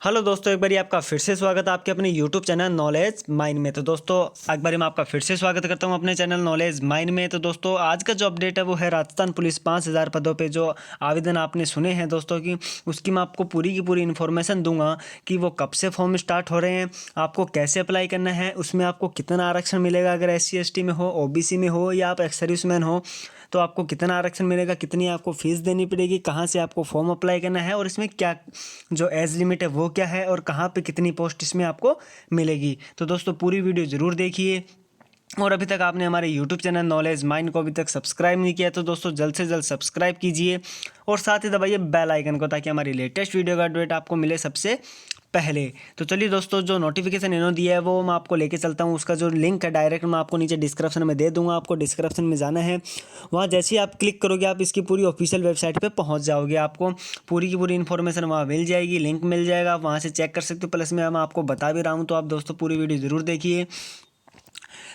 Hello दोस्तों, एक बार आपका फिर से स्वागत है आपके अपने यूट्यूब चैनल नॉलेज माइंड में। तो दोस्तों एक बार मैं आपका फिर से स्वागत करता हूं अपने चैनल नॉलेज माइंड में। तो दोस्तों आज का जो अपडेट है वो है राजस्थान पुलिस 5000 पदों पे जो आवेदन आपने सुने हैं दोस्तों की उसकी मैं आपको पूरी की पूरी इन्फॉर्मेशन दूंगा कि वो कब से फॉर्म स्टार्ट हो रहे हैं, आपको कैसे अप्लाई करना है, उसमें आपको कितना आरक्षण मिलेगा अगर SC ST में हो, OBC में हो या आप एक्स सर्विसमैन हो तो आपको कितना आरक्षण मिलेगा, कितनी आपको फीस देनी पड़ेगी, कहाँ से आपको फॉर्म अप्लाई करना है और इसमें क्या जो एज लिमिट है वो क्या है और कहाँ पे कितनी पोस्ट इसमें आपको मिलेगी। तो दोस्तों पूरी वीडियो ज़रूर देखिए और अभी तक आपने हमारे यूट्यूब चैनल नॉलेज माइंड को अभी तक सब्सक्राइब नहीं किया तो दोस्तों जल्द से जल्द सब्सक्राइब कीजिए और साथ ही दबाइए बेल आइकन को ताकि हमारी लेटेस्ट वीडियो का अपडेट आपको मिले सबसे पहले। तो चलिए दोस्तों, जो नोटिफिकेशन इन्होंने दिया है वो मैं आपको लेके चलता हूँ। उसका जो लिंक है डायरेक्ट मैं आपको नीचे डिस्क्रिप्शन में दे दूंगा। आपको डिस्क्रिप्शन में जाना है, वहाँ जैसे ही आप क्लिक करोगे आप इसकी पूरी ऑफिशियल वेबसाइट पे पहुँच जाओगे। आपको पूरी की पूरी इन्फॉर्मेशन वहाँ मिल जाएगी, लिंक मिल जाएगा, आप वहाँ से चेक कर सकते हो। प्लस में मैं आपको बता भी रहा हूँ, तो आप दोस्तों पूरी वीडियो ज़रूर देखिए।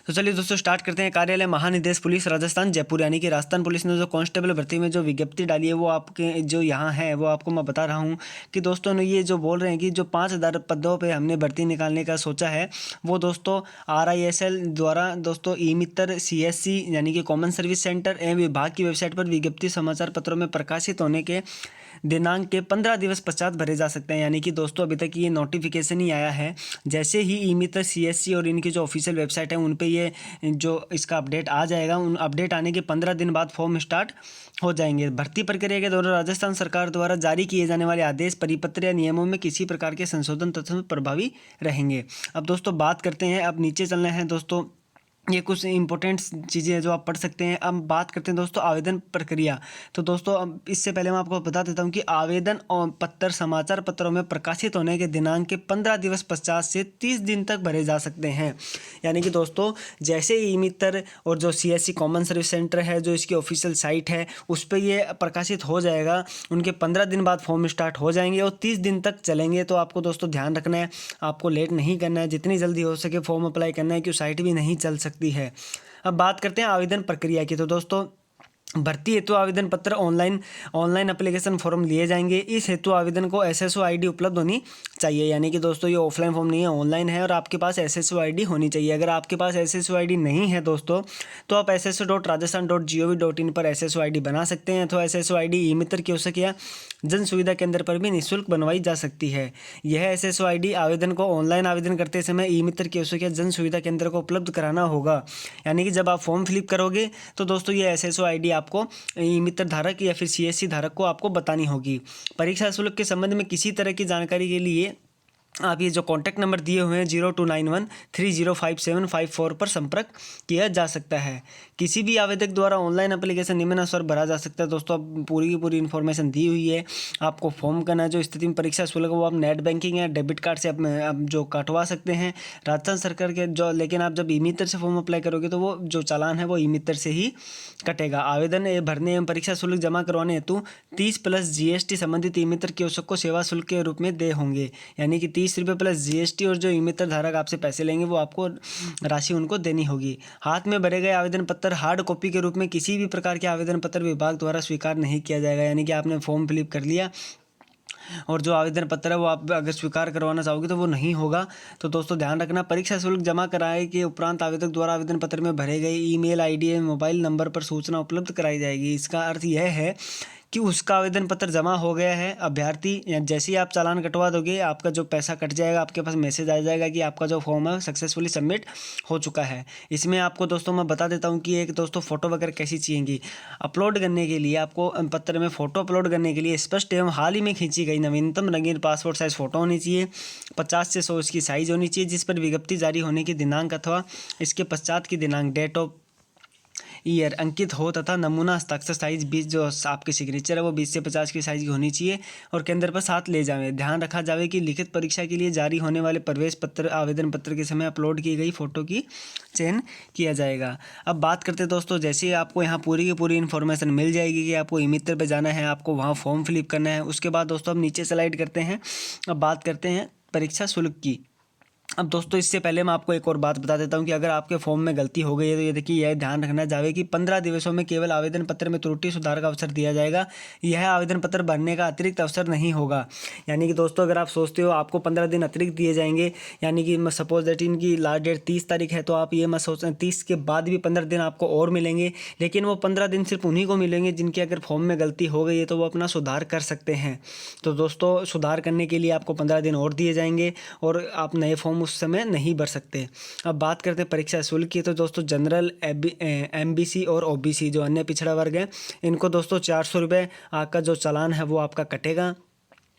तो चलिए दोस्तों स्टार्ट करते हैं। कार्यालय महानिदेश पुलिस राजस्थान जयपुर यानी कि राजस्थान पुलिस ने जो कांस्टेबल भर्ती में जो विज्ञप्ति डाली है वो आपके जो यहाँ है वो आपको मैं बता रहा हूँ कि दोस्तों ने ये जो बोल रहे हैं कि जो 5000 पदों पे हमने भर्ती निकालने का सोचा है वो दोस्तों RISL द्वारा दोस्तों ई मित्र CSC यानी कि कॉमन सर्विस सेंटर एवं विभाग की वेबसाइट पर विज्ञप्ति समाचार पत्रों में प्रकाशित होने के दिनांक के 15 दिवस पश्चात भरे जा सकते हैं। यानी कि दोस्तों अभी तक ये नोटिफिकेशन ही आया है, जैसे ही ई मित्र CSC और इनकी जो ऑफिशियल वेबसाइट है उन पे ये जो इसका अपडेट आ जाएगा, उन अपडेट आने के 15 दिन बाद फॉर्म स्टार्ट हो जाएंगे। भर्ती प्रक्रिया के दौरान राजस्थान सरकार द्वारा जारी किए जाने वाले आदेश, परिपत्र या नियमों में किसी प्रकार के संशोधन तत्व प्रभावी रहेंगे। अब दोस्तों बात करते हैं, अब नीचे चलना है दोस्तों, ये कुछ इंपॉर्टेंट चीज़ें हैं जो आप पढ़ सकते हैं। अब बात करते हैं दोस्तों आवेदन प्रक्रिया। तो दोस्तों अब इससे पहले मैं आपको बता देता हूँ कि आवेदन और पत्र समाचार पत्रों में प्रकाशित होने के दिनांक के 15 दिवस पश्चात से 30 दिन तक भरे जा सकते हैं। यानी कि दोस्तों जैसे ई मित्र और जो CSC कॉमन सर्विस सेंटर है जो इसकी ऑफिशियल साइट है उस पर ये प्रकाशित हो जाएगा, उनके 15 दिन बाद फॉर्म स्टार्ट हो जाएंगे और 30 दिन तक चलेंगे। तो आपको दोस्तों ध्यान रखना है, आपको लेट नहीं करना है, जितनी जल्दी हो सके फॉर्म अप्लाई करना है, क्योंकि साइट भी नहीं चल सकती है। अब बात करते हैं आवेदन प्रक्रिया की। तो दोस्तों भर्ती हेतु आवेदन पत्र ऑनलाइन एप्लीकेशन फॉर्म लिए जाएंगे। इस हेतु आवेदन को SSO ID उपलब्ध होनी चाहिए। यानी कि दोस्तों ये ऑफलाइन फॉर्म नहीं है, ऑनलाइन है और आपके पास SSO ID होनी चाहिए। अगर आपके पास SSO ID नहीं है दोस्तों तो आप sso.rajasthan.gov.in पर SSO ID बना सकते हैं। तो SSO ID ई मित्र कियोस्क या जन सुविधा केंद्र पर भी निःशुल्क बनवाई जा सकती है। यह SSO ID आवेदन को ऑनलाइन आवेदन करते समय ई मित्र कियोस्क या जन सुविधा केंद्र को उपलब्ध कराना होगा। यानी कि जब आप फॉर्म फिलअप करोगे तो दोस्तों ये SSO ID आपको ई मित्र धारक या फिर CSC धारक को आपको बतानी होगी। परीक्षा शुल्क के संबंध में किसी तरह की जानकारी के लिए आप ये जो कॉन्टैक्ट नंबर दिए हुए हैं 0291305754 पर संपर्क किया जा सकता है। किसी भी आवेदक द्वारा ऑनलाइन एप्लीकेशन निम्नानुसार भरा जा सकता है। दोस्तों अब पूरी की पूरी इन्फॉर्मेशन दी हुई है। आपको फॉर्म करना है, जो स्थिति में परीक्षा शुल्क वो आप नेट बैंकिंग या डेबिट कार्ड से आप जो कटवा सकते हैं राजस्थान सरकार के जो, लेकिन आप जब ई मित्र से फॉर्म अप्लाई करोगे तो वो जो चालान है वो ई मित्र से ही कटेगा। आवेदन भरने एवं परीक्षा शुल्क जमा करवाने हेतु 30 प्लस GST संबंधित ई मित्र कियोस्क को सेवा शुल्क के रूप में दे होंगे। यानी कि 30 रुपये प्लस GST और जो ई मित्र धारक आपसे पैसे लेंगे वो आपको राशि उनको देनी होगी। हाथ में भरे गए आवेदन पत्र हार्ड कॉपी के रूप में किसी भी प्रकार के आवेदन पत्र विभाग द्वारा स्वीकार नहीं किया जाएगा। यानी कि आपने फॉर्म फिलअप कर लिया और जो आवेदन पत्र है वो आप अगर स्वीकार करवाना चाहोगे तो वो नहीं होगा। तो दोस्तों ध्यान रखना, परीक्षा शुल्क जमा कराए के उपरांत आवेदक द्वारा आवेदन पत्र में भरे गए ईमेल ID एवं मोबाइल नंबर पर सूचना उपलब्ध कराई जाएगी। इसका अर्थ यह है कि उसका आवेदन पत्र जमा हो गया है। अभ्यर्थी या जैसे ही आप चालान कटवा दोगे आपका जो पैसा कट जाएगा, आपके पास मैसेज आ जाएगा कि आपका जो फॉर्म है सक्सेसफुली सबमिट हो चुका है। इसमें आपको दोस्तों मैं बता देता हूँ कि एक दोस्तों फ़ोटो वगैरह कैसी चाहिएगी अपलोड करने के लिए। आपको पत्र में फ़ोटो अपलोड करने के लिए स्पष्ट एवं हाल ही में खींची गई नवीनतम रंगीन पासपोर्ट साइज़ फ़ोटो होनी चाहिए। 50 से 100 इसकी साइज़ होनी चाहिए, जिस पर विज्ञप्ति जारी होने की दिनांक अथवा इसके पश्चात की दिनांक डेट ऑफ ईयर अंकित हो तथा नमूना हस्ताक्षर साइज 20 जो आपकी सिग्नेचर है वो 20 से 50 की साइज की होनी चाहिए और केंद्र पर साथ ले जावे। ध्यान रखा जावे कि लिखित परीक्षा के लिए जारी होने वाले प्रवेश पत्र आवेदन पत्र के समय अपलोड की गई फोटो की चयन किया जाएगा। अब बात करते हैं दोस्तों, जैसे आपको यहाँ पूरी की पूरी इन्फॉर्मेशन मिल जाएगी कि आपको ई मित्र पर जाना है, आपको वहाँ फॉर्म फिलअप करना है। उसके बाद दोस्तों अब नीचे स्लाइड करते हैं, अब बात करते हैं परीक्षा शुल्क की। अब दोस्तों इससे पहले मैं आपको एक और बात बता देता हूं कि अगर आपके फॉर्म में गलती हो गई है तो ये देखिए, यह ध्यान रखना जावे कि 15 दिवसों में केवल आवेदन पत्र में त्रुटि सुधार का अवसर दिया जाएगा। यह आवेदन पत्र भरने का अतिरिक्त अवसर नहीं होगा। यानी कि दोस्तों अगर आप सोचते हो आपको 15 दिन अतिरिक्त दिए जाएंगे, यानी कि सपोज दैट इनकी लास्ट डेट 30 तारीख है, तो आप ये मत सोचें 30 के बाद भी 15 दिन आपको और मिलेंगे, लेकिन वो 15 दिन सिर्फ उन्हीं को मिलेंगे जिनकी अगर फॉर्म में गलती हो गई है तो वो अपना सुधार कर सकते हैं। तो दोस्तों सुधार करने के लिए आपको 15 दिन और दिए जाएंगे और आप नए फॉर्म उस समय नहीं भर सकते। अब बात करते हैं परीक्षा शुल्क की, तो दोस्तों जनरल, MBC और OBC जो अन्य पिछड़ा वर्ग है, इनको दोस्तों 400 रुपये आपका जो चालान है वो आपका कटेगा।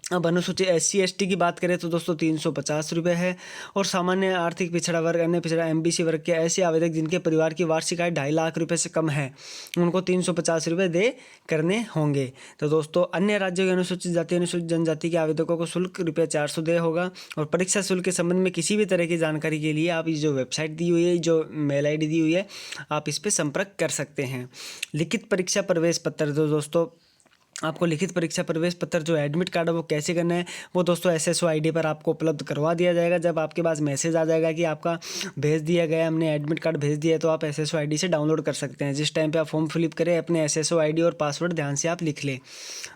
अब अनुसूचित SC ST की बात करें तो दोस्तों 350 रुपये है। और सामान्य आर्थिक पिछड़ा वर्ग, अन्य पिछड़ा MBC वर्ग के ऐसे आवेदक जिनके परिवार की वार्षिक आय 2.5 लाख रुपये से कम है, उनको 350 रुपये दे करने होंगे। तो दोस्तों अन्य राज्यों के अनुसूचित जाति, अनुसूचित जनजाति के आवेदकों को शुल्क रुपये 400 दे होगा। और परीक्षा शुल्क के संबंध में किसी भी तरह की जानकारी के लिए आप ये जो वेबसाइट दी हुई है, जो मेल ID दी हुई है, आप इस पर संपर्क कर सकते हैं। लिखित परीक्षा प्रवेश पत्र, तो दोस्तों आपको लिखित परीक्षा प्रवेश पत्र जो एडमिट कार्ड है वो कैसे करना है, वो दोस्तों SSO ID पर आपको उपलब्ध करवा दिया जाएगा। जब आपके पास मैसेज आ जाएगा कि आपका भेज दिया गया, हमने एडमिट कार्ड भेज दिया है, तो आप SSO ID से डाउनलोड कर सकते हैं। जिस टाइम पे आप फॉर्म फिलअप करें अपने SSO ID और पासवर्ड ध्यान से आप लिख लें।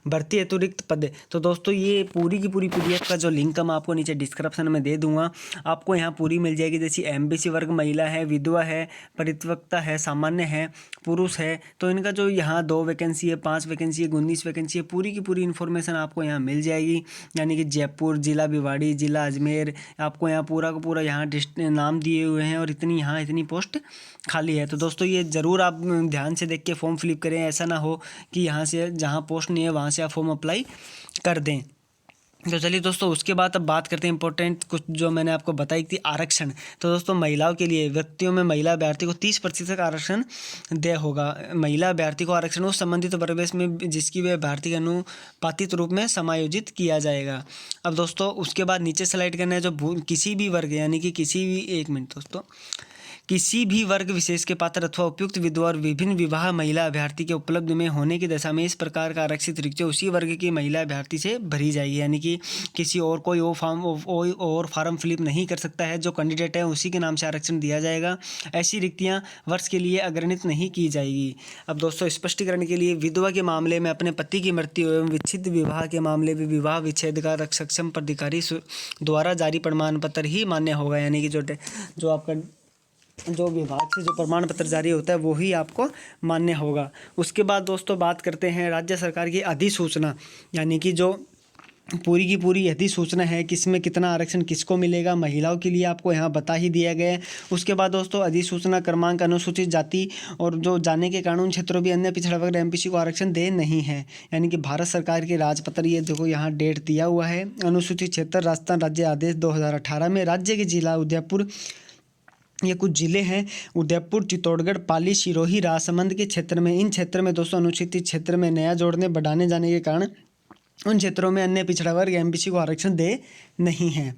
भर्ती हेतु रिक्त पद, तो दोस्तों ये पूरी की पूरी PDF का जो लिंक मैं आपको नीचे डिस्क्रिप्शन में दे दूंगा, आपको यहाँ पूरी मिल जाएगी। जैसे MBC वर्ग महिला है, विधवा है, परित्यक्ता है, सामान्य है, पुरुष है, तो इनका जो यहाँ 2 वैकेंसी है, 5 वैकेंसी है, 19 वैकेंसी है, पूरी की पूरी इन्फॉर्मेशन आपको यहाँ मिल जाएगी। यानी कि जयपुर, जिला भिवाड़ी, जिला अजमेर, आपको यहाँ पूरा का पूरा यहाँ नाम दिए हुए हैं और इतनी यहाँ इतनी पोस्ट खाली है। तो दोस्तों ये ज़रूर आप ध्यान से देख के फॉर्म फिलअप करें, ऐसा ना हो कि यहाँ से जहाँ पोस्ट नहीं है वहाँ से आप फॉर्म अप्लाई कर दें। तो चलिए दोस्तों उसके बाद अब बात करते हैं इंपॉर्टेंट कुछ जो मैंने आपको बताई थी, आरक्षण। तो दोस्तों महिलाओं के लिए, व्यक्तियों में महिला अभ्यर्थी को 30% आरक्षण दे होगा। महिला अभ्यर्थी को आरक्षण उस संबंधित प्रवेश में जिसकी वे अभ्यर्थी के अनुपातिक रूप में समायोजित किया जाएगा। अब दोस्तों उसके बाद नीचे स्लाइड करना है, जो किसी भी वर्ग, यानी कि किसी भी, एक मिनट दोस्तों, किसी भी वर्ग विशेष के पात्र अथवा उपयुक्त विधवा और विभिन्न विवाह महिला अभ्यर्थी के उपलब्ध में होने की दशा में इस प्रकार का आरक्षित रिक्ति उसी वर्ग की महिला अभ्यर्थी से भरी जाएगी। यानी कि किसी और कोई और फार्म फिलअप नहीं कर सकता है, जो कैंडिडेट है उसी के नाम से आरक्षण दिया जाएगा। ऐसी रिक्तियां वर्ष के लिए अग्रणित नहीं की जाएगी। अब दोस्तों स्पष्टीकरण के लिए, विधवा के मामले में अपने पति की मृत्यु एवं विच्छिन्न विवाह के मामले में विवाह विच्छेद का सक्षम प्राधिकारी द्वारा जारी प्रमाण पत्र ही मान्य होगा। यानी कि जो आपका जो विभाग से जो प्रमाण पत्र जारी होता है वो ही आपको मान्य होगा। उसके बाद दोस्तों बात करते हैं राज्य सरकार की अधिसूचना, यानी कि जो पूरी की पूरी अधिसूचना है किसमें कितना आरक्षण किसको मिलेगा, महिलाओं के लिए आपको यहाँ बता ही दिया गया है। उसके बाद दोस्तों अधिसूचना क्रमांक, अनुसूचित जाति और जो जाने के कानून क्षेत्रों भी अन्य पिछड़ा वर्ग MBC को आरक्षण दे नहीं है। यानी कि भारत सरकार के राजपत्र, ये देखो यहाँ डेट दिया हुआ है। अनुसूचित क्षेत्र राजस्थान राज्य आदेश 2018 में राज्य के जिला उदयपुर, ये कुछ ज़िले हैं उदयपुर, चित्तौड़गढ़, पाली, सिरोही, राजसमंद के क्षेत्र में, इन क्षेत्र में दोस्तों अनुसूचित क्षेत्र में नया जोड़ने बढ़ाने जाने के कारण उन क्षेत्रों में अन्य पिछड़ा वर्ग MBC को आरक्षण दे नहीं है।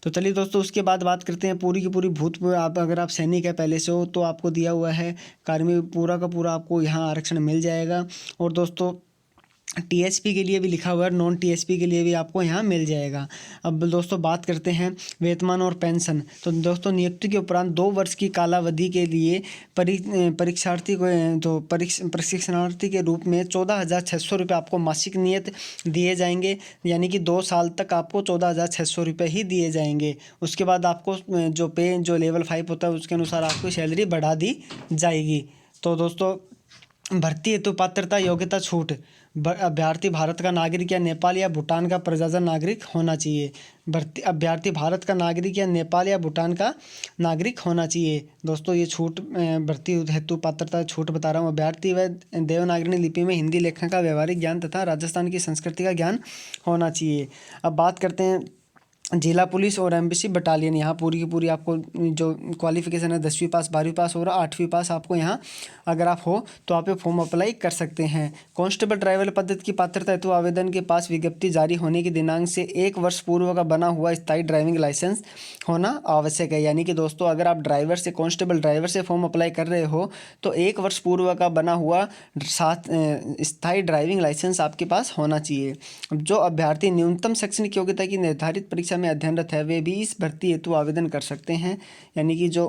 तो चलिए दोस्तों उसके बाद बात करते हैं पूरी की पूरी भूतपूर्व, आप अगर आप सैनिक है पहले से हो तो आपको दिया हुआ है कार्मिक, पूरा का पूरा आपको यहाँ आरक्षण मिल जाएगा। और दोस्तों TSP के लिए भी लिखा हुआ है, नॉन TSP के लिए भी आपको यहाँ मिल जाएगा। अब दोस्तों बात करते हैं वेतन और पेंशन। तो दोस्तों नियुक्ति के उपरांत 2 वर्ष की कालावधि के लिए परीक्षार्थी को तो प्रशिक्षणार्थी के रूप में 14,600 रुपये आपको मासिक नियत दिए जाएंगे। यानी कि 2 साल तक आपको 14,600 रुपये ही दिए जाएंगे। उसके बाद आपको जो पे जो लेवल 5 होता है उसके अनुसार आपको सैलरी बढ़ा दी जाएगी। तो दोस्तों भर्ती हेतु पात्रता योग्यता छूट, अभ्यर्थी भारत का नागरिक या नेपाल या भूटान का प्रजाजन नागरिक होना चाहिए। अभ्यर्थी भारत का नागरिक या नेपाल या भूटान का नागरिक होना चाहिए। दोस्तों ये छूट भर्ती हेतु पात्रता छूट बता रहा हूँ। अभ्यर्थी व देवनागरी लिपि में हिंदी लेखन का व्यवहारिक ज्ञान तथा राजस्थान की संस्कृति का ज्ञान होना चाहिए। अब बात करते हैं जिला पुलिस और MBC बटालियन। यहाँ पूरी की पूरी आपको जो क्वालिफिकेशन है 10वीं पास, 12वीं पास और 8वीं पास आपको यहाँ अगर आप हो तो आप ये फॉर्म अप्लाई कर सकते हैं। कांस्टेबल ड्राइवर पद्धति की पात्रता हेतु आवेदन के पास विज्ञप्ति जारी होने के दिनांक से 1 वर्ष पूर्व का बना हुआ स्थायी ड्राइविंग लाइसेंस होना आवश्यक है। यानी कि दोस्तों अगर आप ड्राइवर से, कांस्टेबल ड्राइवर से फॉर्म अप्लाई कर रहे हो तो 1 वर्ष पूर्व का बना हुआ स्थायी ड्राइविंग लाइसेंस आपके पास होना चाहिए। जो अभ्यर्थी न्यूनतम शैक्षणिक योग्यता की निर्धारित परीक्षा में अध्ययनरत है वे भी इस भर्ती हेतु आवेदन कर सकते हैं। यानी कि जो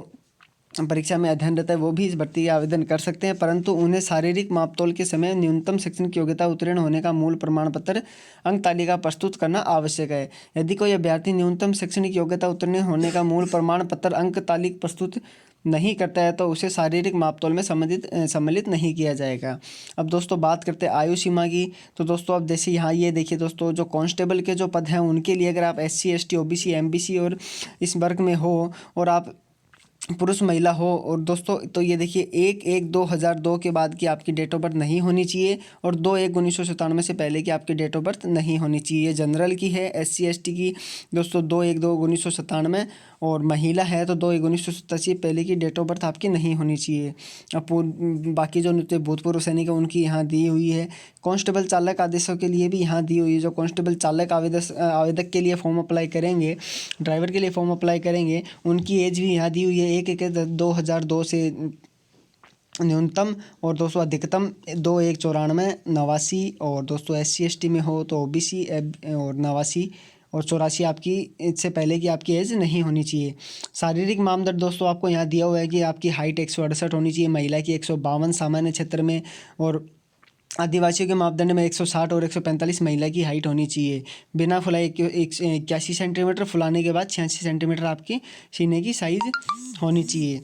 परीक्षा में अध्ययनरत है वो भी इस भर्ती का आवेदन कर सकते हैं, परंतु उन्हें शारीरिक मापतौल के समय न्यूनतम शैक्षणिक योग्यता उत्तीर्ण होने का मूल प्रमाण पत्र अंक तालिका प्रस्तुत करना आवश्यक है। यदि कोई अभ्यर्थी न्यूनतम शैक्षणिक योग्यता उत्तीर्ण होने का मूल प्रमाण पत्र अंक तालिका प्रस्तुत नहीं करता है तो उसे शारीरिक मापतौल में सम्मिलित नहीं किया जाएगा। अब दोस्तों बात करते हैं आयु सीमा की। तो दोस्तों अब जैसे यहाँ ये देखिए दोस्तों, जो कांस्टेबल के जो पद हैं उनके लिए अगर आप SC ST OBC MBC और इस वर्ग में हो और आप पुरुष महिला हो, और दोस्तों तो ये देखिए 1/1/2002 के बाद की आपकी डेट ऑफ बर्थ नहीं होनी चाहिए और 2/1/1997 से पहले की आपकी डेट ऑफ बर्थ नहीं होनी चाहिए। जनरल की है, SC ST की दोस्तों 2/1/1997 और महिला है तो 2/1/1987 पहले की डेट ऑफ बर्थ आपकी नहीं होनी चाहिए। अब बाकी जो भूतपूर्व सैनिक है उनकी यहाँ दी हुई है। कांस्टेबल चालक आदेशों के लिए भी यहाँ दी हुई है। जो कांस्टेबल चालक आवेदक के लिए फॉर्म अप्लाई करेंगे, ड्राइवर के लिए फॉर्म अप्लाई करेंगे, उनकी एज भी यहाँ दी हुई है 1/1/2002 से न्यूनतम और दोस्तों अधिकतम 2/1/94 89। और दोस्तों SC ST में हो तो OBC और 89 और 84 आपकी इससे पहले की आपकी एज नहीं होनी चाहिए। शारीरिक मानदंड दोस्तों आपको यहाँ दिया हुआ है कि आपकी हाइट 168 होनी चाहिए, महिला की 152 सामान्य क्षेत्र में, और आदिवासियों के मापदंड में 160 और 145 महिला की हाइट होनी चाहिए। बिना फुलाए 81 सेंटीमीटर, फुलाने के बाद 86 सेंटीमीटर आपकी सीने की साइज़ होनी चाहिए।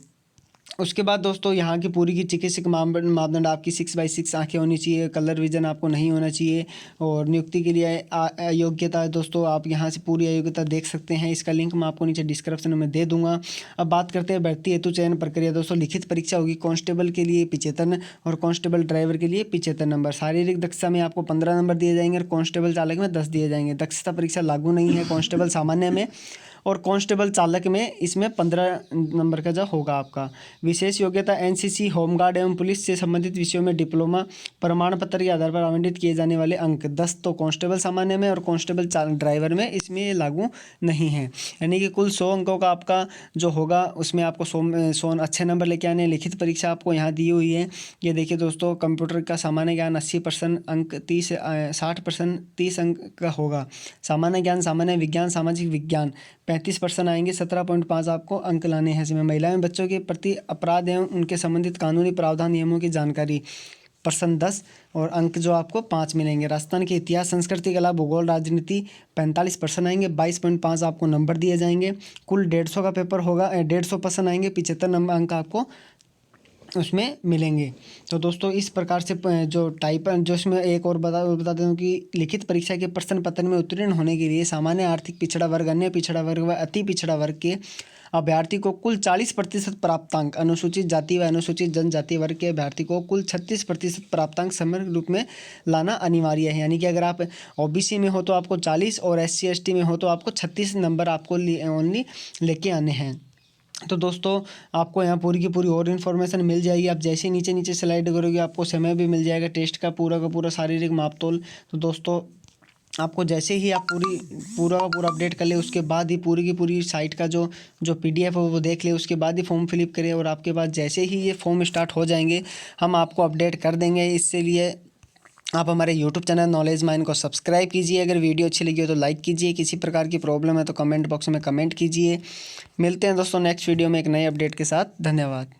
उसके बाद दोस्तों यहाँ की पूरी की चिकित्सक मापदंड आपकी 6/6 आँखें होनी चाहिए, कलर विजन आपको नहीं होना चाहिए। और नियुक्ति के लिए अयोग्यता दोस्तों आप यहाँ से पूरी अयोग्यता देख सकते हैं, इसका लिंक मैं आपको नीचे डिस्क्रिप्शन में दे दूंगा। अब बात करते हैं भर्ती हेतु चयन प्रक्रिया। दोस्तों लिखित परीक्षा होगी कांस्टेबल के लिए 75 और कांस्टेबल ड्राइवर के लिए 75 नंबर। शारीरिक दक्षता में आपको 15 नंबर दिए जाएंगे और कांस्टेबल चालक में 10 दिए जाएंगे। दक्षता परीक्षा लागू नहीं है कांस्टेबल सामान्य में और कांस्टेबल चालक में, इसमें 15 नंबर का जो होगा आपका। विशेष योग्यता NCC, होमगार्ड एवं पुलिस से संबंधित विषयों में डिप्लोमा प्रमाण पत्र के आधार पर आवंटित किए जाने वाले अंक 10 तो कांस्टेबल सामान्य में और कांस्टेबल ड्राइवर में, इसमें ये लागू नहीं है। यानी कि कुल 100 अंकों का आपका जो होगा उसमें आपको 100 अच्छे नंबर लेके आने। लिखित परीक्षा आपको यहाँ दी हुई है। ये देखिए दोस्तों, कंप्यूटर का सामान्य ज्ञान 80% अंक 60% 30 अंक का होगा। सामान्य ज्ञान, सामान्य विज्ञान, सामाजिक विज्ञान 35% आएंगे, 17.5 आपको अंक लाने हैं। इसमें महिला एवं बच्चों के प्रति अपराध एवं उनके संबंधित कानूनी प्रावधान नियमों की जानकारी % 10 और अंक जो आपको 5 मिलेंगे। राजस्थान के इतिहास, संस्कृति, कला, भूगोल, राजनीति 45% आएंगे, 22.5 आपको नंबर दिए जाएंगे। कुल 150 का पेपर होगा, 150% आएंगे, 75 नंबर अंक आपको उसमें मिलेंगे। तो दोस्तों इस प्रकार से जो टाइप जो इसमें एक और बता दूँ कि लिखित परीक्षा के प्रश्न पत्र में उत्तीर्ण होने के लिए सामान्य आर्थिक पिछड़ा वर्ग, अन्य पिछड़ा वर्ग व अति पिछड़ा वर्ग के अभ्यर्थी को कुल 40% प्राप्तांक, अनुसूचित जाति व अनुसूचित जनजाति वर्ग के अभ्यर्थी को कुल 36% प्राप्तांक समग्र रूप में लाना अनिवार्य है। यानी कि अगर आप OBC में हो तो आपको 40 और SC ST में हो तो आपको 36 नंबर आपको ओनली लेके आने हैं। तो दोस्तों आपको यहाँ पूरी की पूरी और इन्फॉर्मेशन मिल जाएगी। आप जैसे नीचे स्लाइड करोगे आपको समय भी मिल जाएगा टेस्ट का पूरा शारीरिक मापतोल। तो दोस्तों आपको जैसे ही आप पूरा अपडेट कर ले उसके बाद ही पूरी की पूरी साइट का जो PDF है वो देख ले, उसके बाद ही फॉर्म फिलअप करें और आपके पास जैसे ही ये फॉर्म स्टार्ट हो जाएंगे हम आपको अपडेट कर देंगे। इसके लिए आप हमारे YouTube चैनल नॉलेज माइन को सब्सक्राइब कीजिए। अगर वीडियो अच्छी लगी हो तो लाइक कीजिए। किसी प्रकार की प्रॉब्लम है तो कमेंट बॉक्स में कमेंट कीजिए। मिलते हैं दोस्तों नेक्स्ट वीडियो में एक नए अपडेट के साथ। धन्यवाद।